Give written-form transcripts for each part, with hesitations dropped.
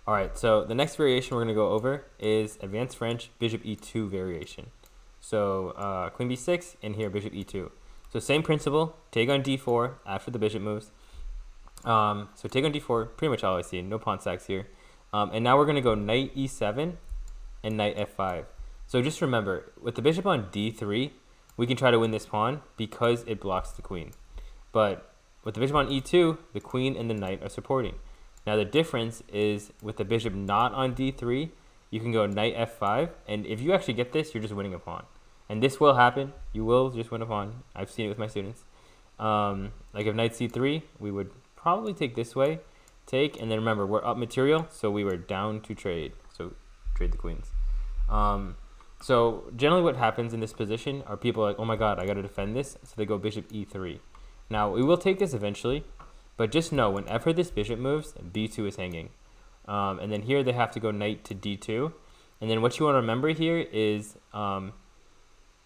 All right, so the next variation we're going to go over is Advanced French Bishop E2 variation. So Queen B6 and here Bishop E2. So same principle, take on D4 after the bishop moves. So take on D4, pretty much all I see, no pawn stacks here. And now we're going to go Knight E7 and Knight F5. So just remember, with the bishop on D3, we can try to win this pawn because it blocks the queen. But with the bishop on E2, the queen and the knight are supporting. Now the difference is with the bishop not on D3, you can go Knight F5, and if you actually get this, you're just winning a pawn. And this will happen. You will just win a pawn. I've seen it with my students. Like if Knight C3, we would probably take this way, take, and then remember, we're up material, so we were down to trade. So trade the queens. So generally what happens in this position are people like, oh my god, I got to defend this, so they go bishop E3. Now, we will take this eventually, but just know, whenever this bishop moves, B2 is hanging. And then here they have to go knight to D2. And then what you want to remember here is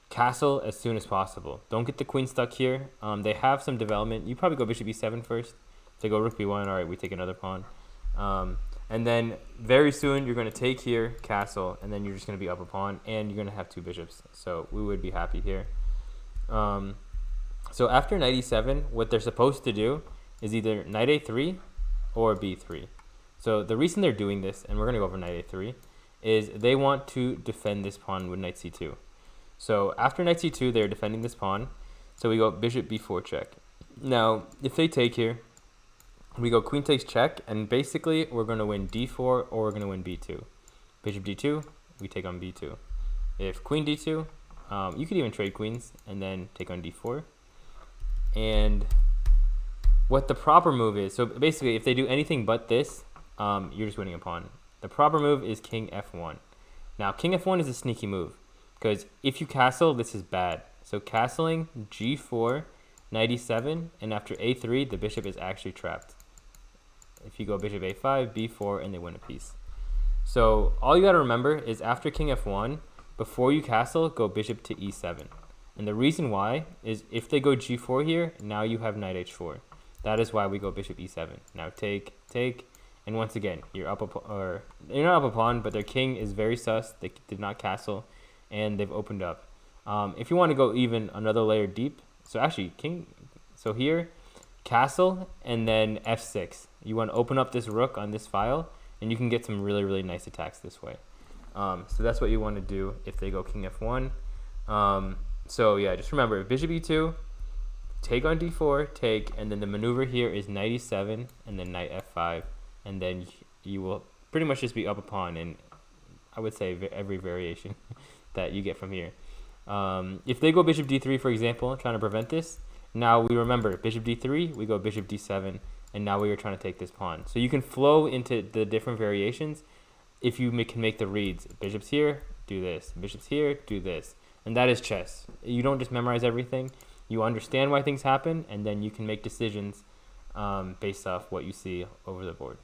castle as soon as possible. Don't get the queen stuck here. They have some development. You probably go bishop E7 first. If they go rook B1, all right, we take another pawn. And then very soon you're going to take here, castle, and then you're just going to be up a pawn, and you're going to have two bishops. So we would be happy here. So after knight E7, what they're supposed to do is either knight A3 or B3. So the reason they're doing this, and we're going to go over knight A3, is they want to defend this pawn with knight C2. So after knight C2, they're defending this pawn. So we go bishop B4 check. Now, if they take here, we go queen takes check, and basically we're going to win D4 or we're going to win B2. Bishop D2, we take on B2. If queen D2, you could even trade queens and then take on D4. And what the proper move is, so basically if they do anything but this, you're just winning a pawn. The proper move is king F1. Now king F1 is a sneaky move, because if you castle, this is bad. So castling G4, knight E7, and after A3, the bishop is actually trapped. If you go bishop A5, B4, and they win a piece. So all you got to remember is after king F1, before you castle, go bishop to E7. And the reason why is if they go G4 here, now you have knight H4. That is why we go bishop E7. Now take, and once again, you're up you're not up a pawn, but their king is very sus. They did not castle, and they've opened up. If you want to go even another layer deep, so actually so here, castle and then F6. You want to open up this rook on this file, and you can get some really, really nice attacks this way. So that's what you want to do if they go king F1. So yeah, just remember, bishop E2, take on D4, take, and then the maneuver here is knight E7 and then knight F5, and then you will pretty much just be up a pawn in, I would say, every variation that you get from here. If they go bishop D3, for example, trying to prevent this, now we remember bishop D3, we go bishop D7, and now we are trying to take this pawn. So you can flow into the different variations if you can make the reads. Bishops here, do this. Bishops here, do this. And that is chess. You don't just memorize everything. You understand why things happen, and then you can make decisions based off what you see over the board.